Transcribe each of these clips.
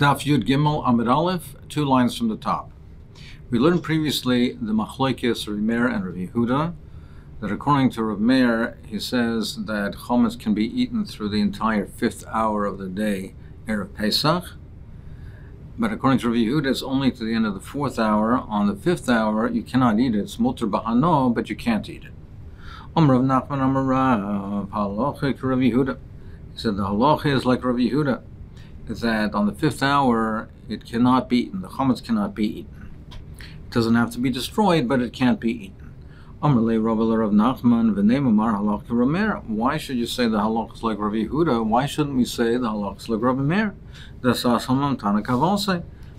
Daf Yud Gimel Amud Aleph, 2 lines from the top. We learned previously the Machlokes Rav Meir and Rav Yehuda, that according to Rav Meir, he says that chometz can be eaten through the entire 5th hour of the day, Erev Pesach. But according to Rav Yehuda, it's only to the end of the 4th hour. On the 5th hour, you cannot eat it. It's muter b'hano, but you can't eat it. Rav Nachman Amar Rav, halachic Rav Yehuda. He said the halacha is like Rav Yehuda, that on the 5th hour it cannot be eaten. The chometz cannot be eaten. It doesn't have to be destroyed, but it can't be eaten. Amrle Rav Nachman v'neim amar halach Rav Meir. Why should you say the halach is like Rav Yehuda? Why shouldn't we say the halach is like Rav Meir?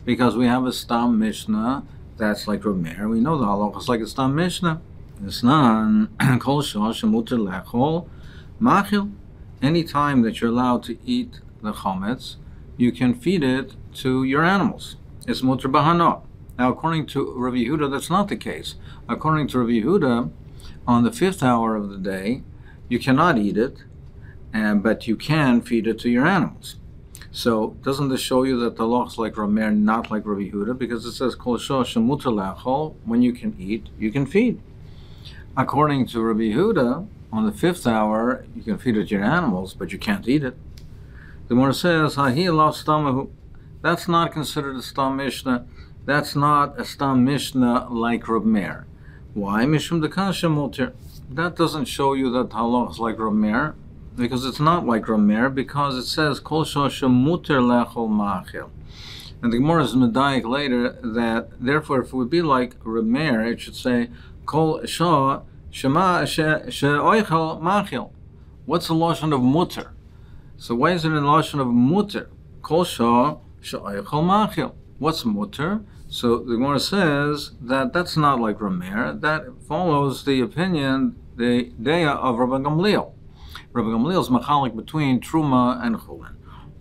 Because we have a stam mishnah that's like Rav Meir. We know the halach is like a stam mishnah. Any time that you're allowed to eat the chometz, you can feed it to your animals. It's muter b'hano. Now, according to Rav Yehuda, that's not the case. According to Rav Yehuda, on the 5th hour of the day, you cannot eat it, but you can feed it to your animals. So, doesn't this show you that the law is like Rav Meir, not like Rav Yehuda? Because it says, Kol shosh muter lachol, when you can eat, you can feed. According to Rav Yehuda, on the 5th hour, you can feed it to your animals, but you can't eat it. The Gemara says, Hahi Allah stamahu. That's not considered a stam mishnah. That's not a stam mishnah like Rav Meir. Why? Mishum dekasha muter. That doesn't show you that halach is like Rav Meir, because it's not like Rav Meir, because it says kol shosha muter lechol machil. And the Gemara is medayik later that therefore, if it would be like Rav Meir, it should say kol shah shema she'oichel machil. What's the lashon of muter? So why is it in the lashon of muter? Kol shah she'oichel machil. What's muter? So the Gemara says that that's not like Rav Meir. That follows the opinion, the deya of Rabbi Gamliel. Rabbi Gamliel is machalik between truma and chulin.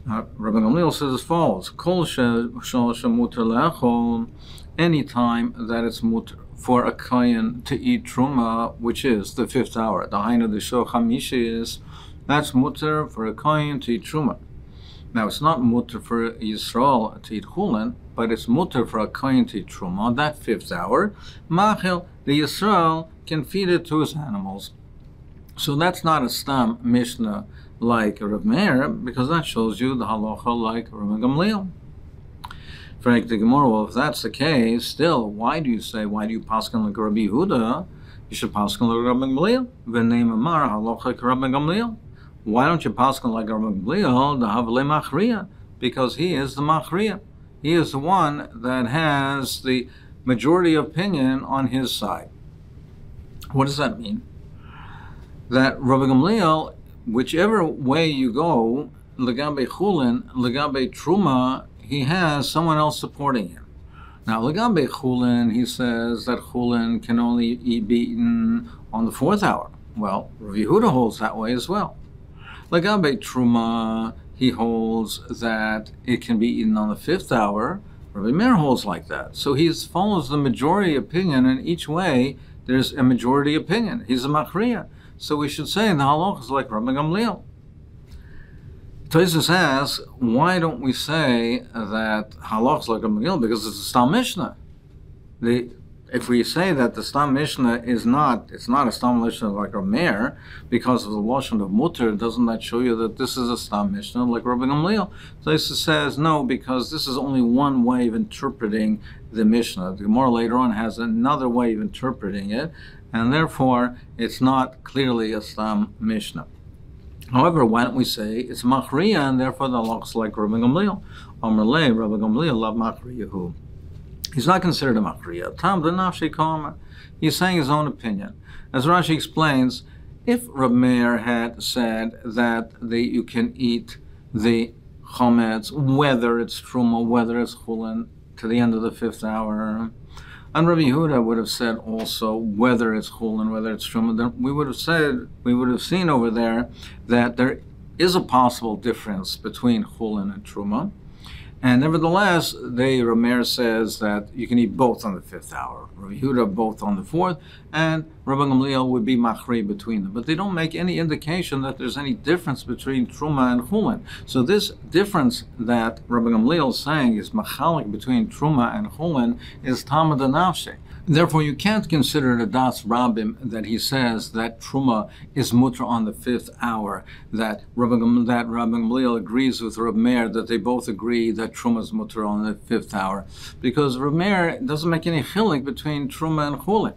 Rabbi Gamliel says as follows: Kol shemuter le'achol, any time that it's muter for a kohen to eat truma, which is the 5th hour. The hainu d'shor chamishi is that's muter for a kohen to eat truma. Now it's not muter for Yisrael to eat chulin, but it's muter for a kohen to eat truma on that 5th hour. Machil, the Yisrael can feed it to his animals. So that's not a stam mishnah like Rav Meir, because that shows you the halacha like Rav Gamliel. Frank the Gemara, well, if that's the case, still, why do you paskin like Rabbi Yehuda? You should paskin like Rabbi Gamliel. V'neim amar halacha like Rabbi Gamliel. Why don't you paskin like Rabbi Gamliel? The havle machriya, because he is the machriya. He is the one that has the majority opinion on his side. What does that mean? That Rabbi Gamliel, whichever way you go, legabe chulin, legabe truma, he has someone else supporting him. Now, legabe chulin, he says that chulin can only be eaten on the 4th hour. Well, Rav Yehuda holds that way as well. Legabe truma, he holds that it can be eaten on the 5th hour. Rabbi Meir holds like that. So he follows the majority opinion, and each way there's a majority opinion. He's a machriya. So we should say the halach is like Rabbi Gamliel. Tosfos asks, why don't we say that halach is like Rabbi Gamliel? Because it's a stam mishnah. If we say that the stam mishnah it's not a stam mishnah like Rabbi Meir, because of the lashon of muter, doesn't that show you that this is a stam mishnah like Rabbi Gamliel? Tosfos says no, because this is only one way of interpreting the mishnah. The Gemara later on has another way of interpreting it, and therefore it's not clearly a stam mishnah. However, why don't we say it's machriya, and therefore the halach is like Rabbi Gamliel? Amrle Rabbi Gamliel lav machriyahu. He's not considered a machriya. Tam d'nafshi kama. He's saying his own opinion. As Rashi explains, if Rav Meir had said that you can eat the chometz, whether it's truma, whether it's chulin, to the end of the 5th hour, and Rabbi Yehuda would have said also whether it's chulin, whether it's truma, then we would have seen over there that there is a possible difference between chulin and truma. And nevertheless, Rameir says that you can eat both on the 5th hour. Rabbi Yehuda both on the 4th, and Rabbi Gamliel would be machri between them. But they don't make any indication that there's any difference between Truma and Chulin. So this difference that Rabbi Gamliel is saying is machalik between Truma and Chulin is Tamad Nafshe. Therefore, you can't consider the Das Rabbim that he says that Truma is mutter on the 5th hour, that Rabbi Gamliel agrees with Rabbi Meir, that they both agree that Truma is mutter on the 5th hour, because Rabbi Meir doesn't make any chilik between Truma and Chulin.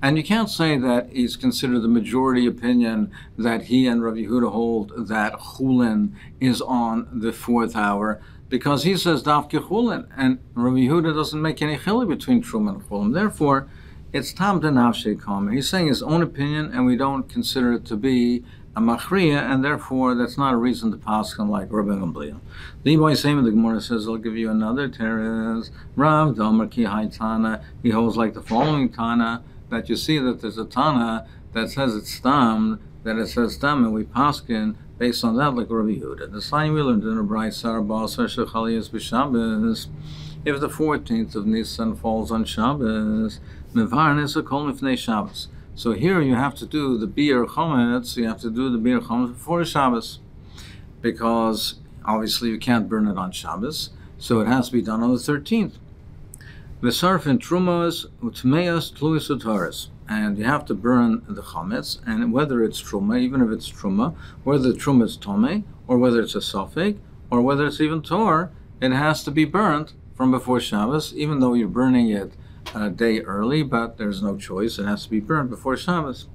And you can't say that he's considered the majority opinion that he and Rabbi Yehuda hold that Chulin is on the 4th hour, because he says Dafke Chulin, and Rabbi Yehuda doesn't make any chili between Truma and Chulin. Therefore, it's Tam Denavshe Kamer. He's saying his own opinion, and we don't consider it to be a machriya, and therefore that's not a reason to paskin like Rabbi Gamliel. The Iboy Same the Gemara says, I'll give you another teres. Rav Domer Ki Hai Tana. He holds like the following Tana, that you see that there's a Tana that says it's Stam, that it says Stam, and we paskin based on that, like Rabbi Yehuda. The sign we learned in a bright Sarabasar Shechaliyas B'Shabbos. If the 14th of Nisan falls on Shabbos, Mevarin is a kol mifnei Shabbos. So here you have to do the Bir Chometz, you have to do the Bir Chometz before Shabbos, because obviously you can't burn it on Shabbos, so it has to be done on the 13th. V'sarf in Trumas, Utmeas, Tluis Utaris. And you have to burn the chametz, and whether it's truma, even if it's truma, whether the truma is tome, or whether it's a safek, or whether it's even tor, it has to be burnt from before Shabbos, even though you're burning it a day early, but there's no choice, it has to be burnt before Shabbos.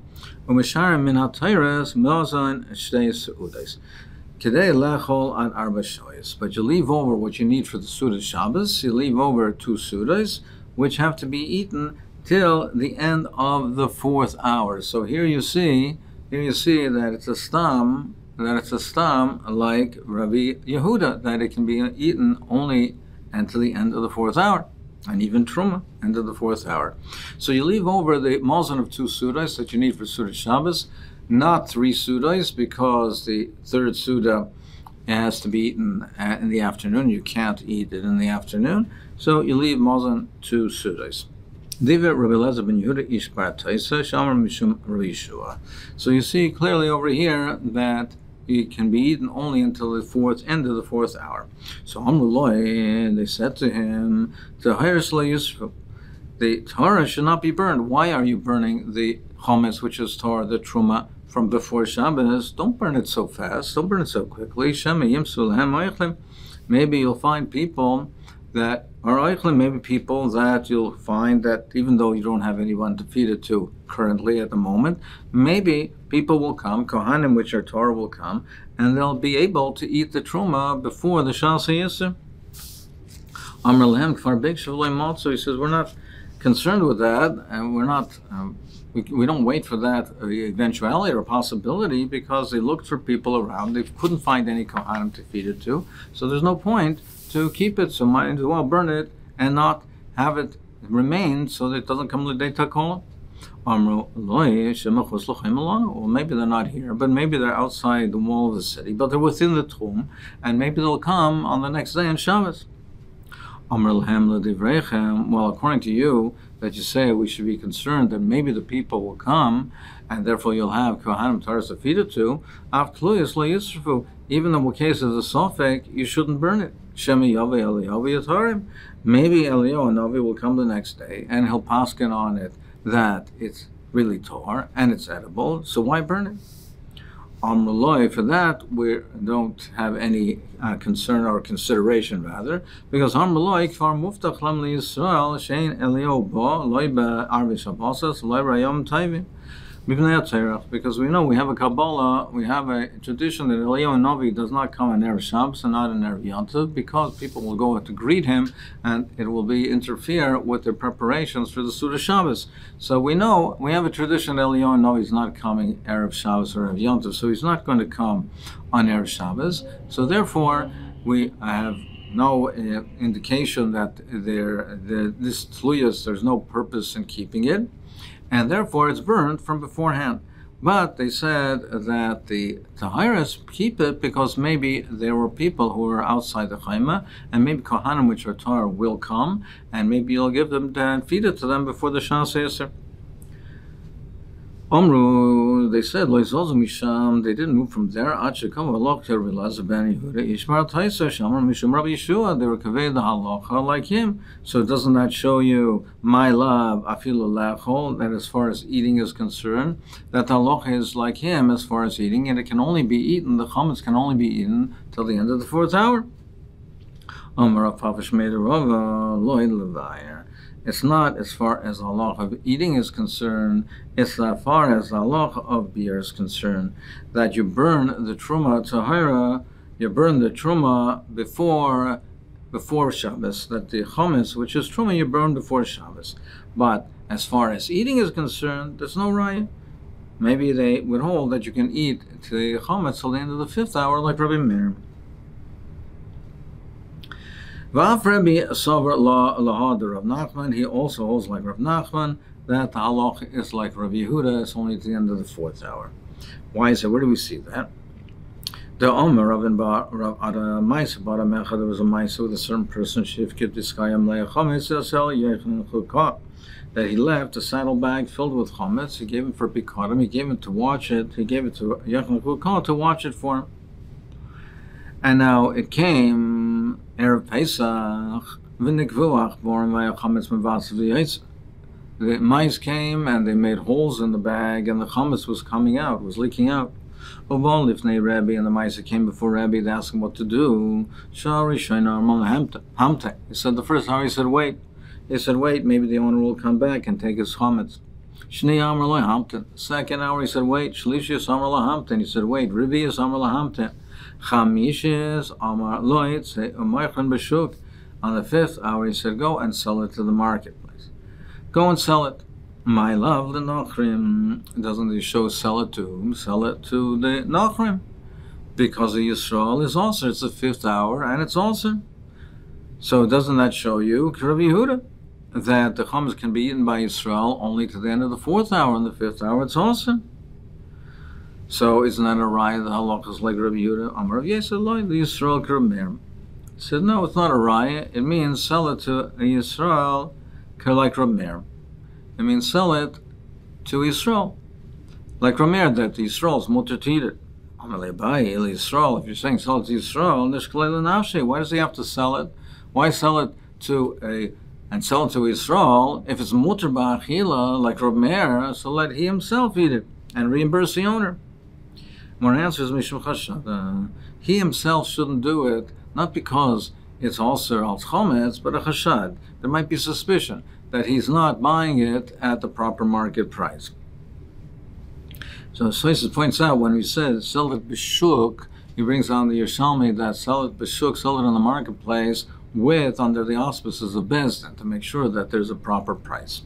U'misharim min ha'tayres me'ozain shtei seudes. Kedei lechol ad arba shoyes. But you leave over what you need for the Suda Shabbos, you leave over 2 sudas, which have to be eaten till the end of the 4th hour. So here you see that it's a stam, like Rabbi Yehuda, that it can be eaten only until the end of the 4th hour, and even Truma, end of the 4th hour. So you leave over the mazon of 2 sudas that you need for Suda Shabbos, not 3 sudas, because the 3rd suda has to be eaten in the afternoon. You can't eat it in the afternoon, so you leave mazon 2 sudas. So you see clearly over here that it can be eaten only until the end of the 4th hour. So Amrullah, they said to him, the Torah should not be burned. Why are you burning the chometz, which is Torah, the truma, from before Shabbos? Don't burn it so fast. Don't burn it so quickly. Maybe you'll find people that are oichlim, maybe people that you'll find that even though you don't have anyone to feed it to currently at the moment, maybe people will come, kohanim, which are Torah, will come, and they'll be able to eat the truma before the Shas HaYisr. Amar lehem kfar big shavlei maltzo. He says, we're not concerned with that, and we're not, we don't wait for that eventuality or possibility, because they looked for people around. They couldn't find any kohanim to feed it to, so there's no point to keep it, so might as well burn it and not have it remain so that it doesn't come to the day takola. Well, maybe they're not here, but maybe they're outside the wall of the city, but they're within the tomb, and maybe they'll come on the next day on Shabbos. Well, according to you, that you say we should be concerned that maybe the people will come, and therefore you'll have kohanim taras to feed it to. Even in the case of the sofek, you shouldn't burn it. Maybe Eliyahu and Navi will come the next day, and he'll paskin on it that it's really tor and it's edible. So why burn it? For that, we don't have any concern or consideration, rather, because kfar muftach lam li Yisrael shein Eliyahu bo loy be'arvi Shabbos loy b'yom tovim. Because we know we have a Kabbalah, we have a tradition that Eliyahu Navi does not come on Erev Shabbos and not on Erev Yom Tov, because people will go to greet him and it will interfere with their preparations for the Suda Shabbos. So we know we have a tradition that Eliyahu Navi is not coming Erev Shabbos or Erev Yom Tov, so he's not going to come on Erev Shabbos. So therefore we have no indication that this tluyas, there's no purpose in keeping it, and therefore it's burned from beforehand. But they said that the Tahiris keep it because maybe there were people who were outside the Chayma, and maybe Kohanim, which are Torah, will come, and maybe you'll give them and feed it to them before the Shas Yisr. Omru, they said, Lo Yizozu Misham, they didn't move from there. Ad Shekam Halach to Rabbi Elazar ben Yehuda, Yishmar Taisa Shamar Mishum Rabbi Yeshua, they were kaveh the halacha like him. So doesn't that show you my love, afilu lachol, that as far as eating is concerned, that the halacha is like him as far as eating, and it can only be eaten, the chametz can only be eaten till the end of the 4th hour. Omar Afavish made a rava, loy levayir. It's not as far as the halacha of eating is concerned, it's as far as the halacha of beer is concerned, that you burn the truma tahira, you burn the truma before Shabbos, that the chametz, which is truma, you burn before Shabbos. But as far as eating is concerned, there's no raya. Maybe they would hold that you can eat the chametz till the end of the 5th hour, like Rabbi Meir. V'af Rabbi Sover Lahad Rav Nachman, he also holds like Rav Nachman, that the halach is like Rabbi Yehuda, it's only at the end of the 4th hour. Why is it? Where do we see that? The Omer Rav Maisa Bara Mecha, there was a Maisa with a certain person, Shifkit Diskayam Le'achametz Yasel Yechin Chukah, that he left a saddlebag filled with chametz. He gave it for Pikadim, he gave it to watch it, he gave it to Yechin Chukah to watch it for him. And now it came Erev Pesach, v'nikvuach born v'yachametz mevasav v'yetz. The mice came and they made holes in the bag, and the chametz was coming out, was leaking out. Ubon lifnei Rebbe, and the mice came before Rebbe. They asked him what to do. Shari shaynar hamte. He said the first hour. He said wait. They said wait. Maybe the owner will come back and take his chametz. Shnei amar lo hamte. Second hour he said wait. Shlishis amar lo hamte. He said wait. Rivius amar lo hamte. Chamishes amar loit say umaychan b'shuk. On the 5th hour, he said, go and sell it to the marketplace. Go and sell it. My love, the Nachrim. Doesn't he show sell it to whom? Sell it to the Nachrim. Because the Yisrael is also, it's the 5th hour, and it's also. So doesn't that show you, Rabbi Yehuda, that the chametz can be eaten by Yisrael only to the end of the 4th hour, and the 5th hour it's also. So isn't that a raya? The halach is like Rabbi Yehuda. Amar Rav Yisrael, loy, the Yisrael Kermer. He said, no, it's not a raya. It means sell it to a Yisrael like Rabbi Meir. It means sell it to Yisrael. Like Rabbi Meir, that the Yisrael is mutter to eat it. If you're saying sell it to Yisrael, why does he have to sell it? Why sell it to Yisrael if it's mutter ba'achila like Rabbi Meir? So let he himself eat it and reimburse the owner. More answers, Mishum Chashad. He himself shouldn't do it, not because it's also al chometz, but a chashad. There might be suspicion that he's not buying it at the proper market price. So Soises points out when we said sell it b'shuk, he brings down the Yerushalmi that sell it b'shuk, sell it on the marketplace with under the auspices of Bezdin to make sure that there's a proper price.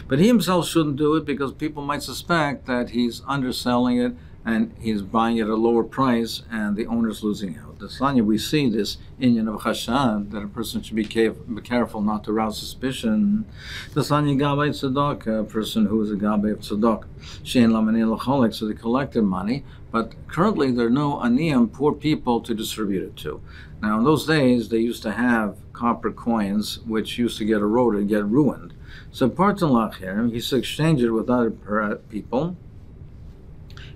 But he himself shouldn't do it because people might suspect that he's underselling it and he's buying it at a lower price and the owner's losing out. The Sanya, we see this inyan of chashad, that a person should be careful not to arouse suspicion. The Sanya Gabay Tzedok, a person who is a Gabay of Tzedok, Shein Lamanei L'cholek, so they collected money, but currently there are no aniyim, poor people, to distribute it to. Now in those days they used to have copper coins which used to get eroded, get ruined. So Partan Lachir, he should exchange it with other people.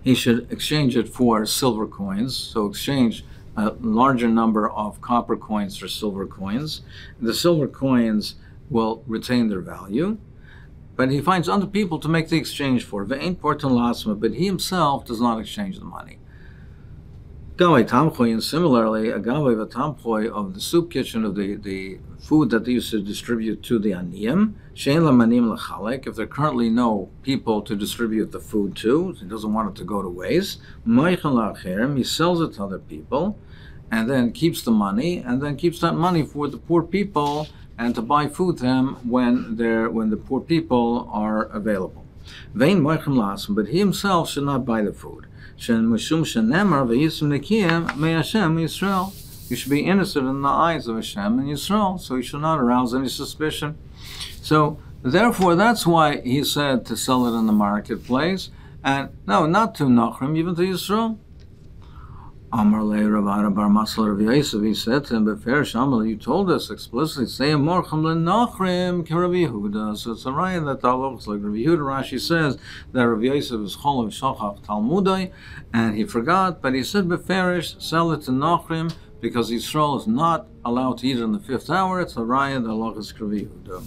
He should exchange it for silver coins, so exchange a larger number of copper coins for silver coins. The silver coins will retain their value, but he finds other people to make the exchange for. But he himself does not exchange the money. And similarly, a gavay v'tamchoy of the soup kitchen, of the food that they used to distribute to the aniyim, shein lamanim l'chalek, if there are currently no people to distribute the food to, he doesn't want it to go to waste, he sells it to other people, and then keeps the money, and then keeps that money for the poor people, and to buy food to them when the poor people are available. But he himself should not buy the food. You should be innocent in the eyes of Hashem and Yisrael, so you should not arouse any suspicion. So, therefore, that's why he said to sell it in the marketplace, And no, not to Nachrim, even to Yisrael. Amar le Ravada bar Masal Rav Yosef, he said to him, Befer Shamal, you told us explicitly, say Morchem le Nachrim ke Rav Yehuda. So it's a raya that looks like Rav Yehuda. Rashi says that Rav Yosef is Chol of Shachach Talmudai, and he forgot, but he said Beferish, sell it to Nachrim, because Yisrael is not allowed to eat it in the 5th hour. It's a raya that looks like Rav Yehuda.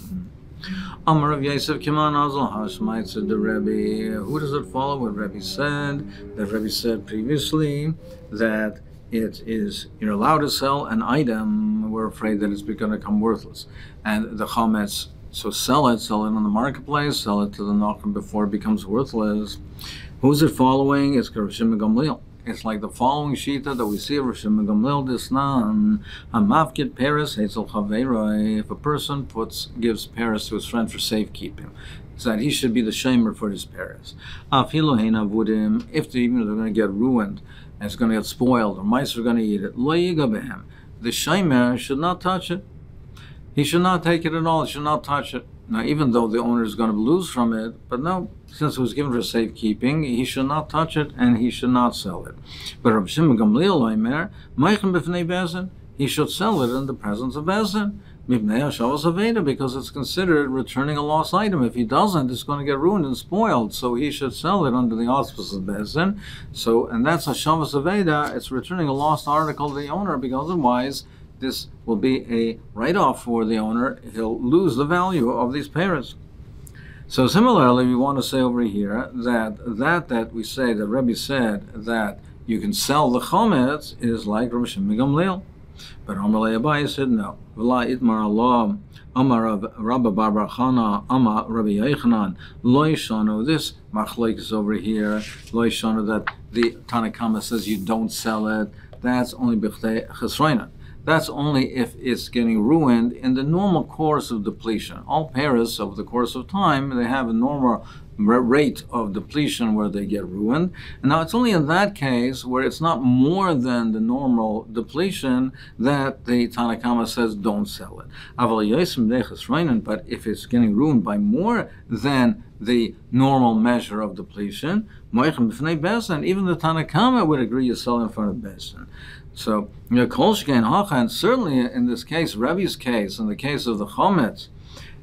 Amar Rav Yosef Kiman Azal Hashmait said the Rebbe. Who does it follow? What Rebbe said? The Rebbe said previously that you're allowed to sell an item. We're afraid that it's going to become worthless, and the chametz. So sell it on the marketplace, sell it to the Nachrim before it becomes worthless. Who's it following? It's Rav Shimon Gamliel. It's like the following shita that we see of Rav Shimon Gamliel Disnan. Hamavkid Paris Hazel Chaveiroi. If a person gives Paris to his friend for safekeeping, so that he should be the shamer for his Paris. Afilohein Avudim. If even they're going to get ruined and it's going to get spoiled or mice are going to eat it, Lo Yigabehem. The shamer should not touch it. He should not take it at all. He should not touch it. Now, even though the owner is going to lose from it, but no, since it was given for safekeeping, he should not touch it and he should not sell it. But Rav Shimon Gamliel Omer, Meichem b'fnei Bezin, he should sell it in the presence of Bezin, mipnei hashavas aveda, because it's considered returning a lost item. If he doesn't, it's going to get ruined and spoiled. So he should sell it under the auspices of Bezin. So, and that's hashavas aveda. It's returning a lost article to the owner, because otherwise this will be a write-off for the owner. He'll lose the value of these parrots. So similarly, we want to say over here that we say, that Rebbe said that you can sell the chometz is like Rav Shimon Gamliel. But Amar le Abaye said no. V'la itmar Allah, Amar of Rabba bar bar Chana, Amar Rabbi Yochanan, Lo Yishanu. This machlok is over here. Lo Yishanu, that the Tanakama says you don't sell it. That's only b'chtei chesroinan. That's only if it's getting ruined in the normal course of depletion. All parrots, over the course of time, they have a normal rate of depletion where they get ruined. And now it's only in that case where it's not more than the normal depletion that the Tanakama says don't sell it. But if it's getting ruined by more than the normal measure of depletion, even the Tanakama would agree you sell in front of Besin. So, and certainly in this case, Rebbe's case, in the case of the chometz,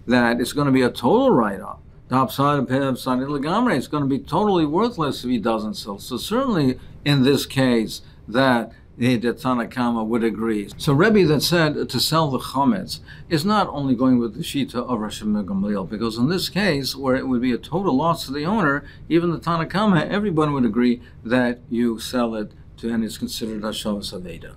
that it's going to be a total write-off. It's going to be totally worthless if he doesn't sell. So certainly in this case, that the Tanakama would agree. So Rebbe that said to sell the chometz is not only going with the shita of Rav Shimon Gamliel, because in this case, where it would be a total loss to the owner, even the Tanakama, everyone would agree that you sell it and it's considered hashavas aveda.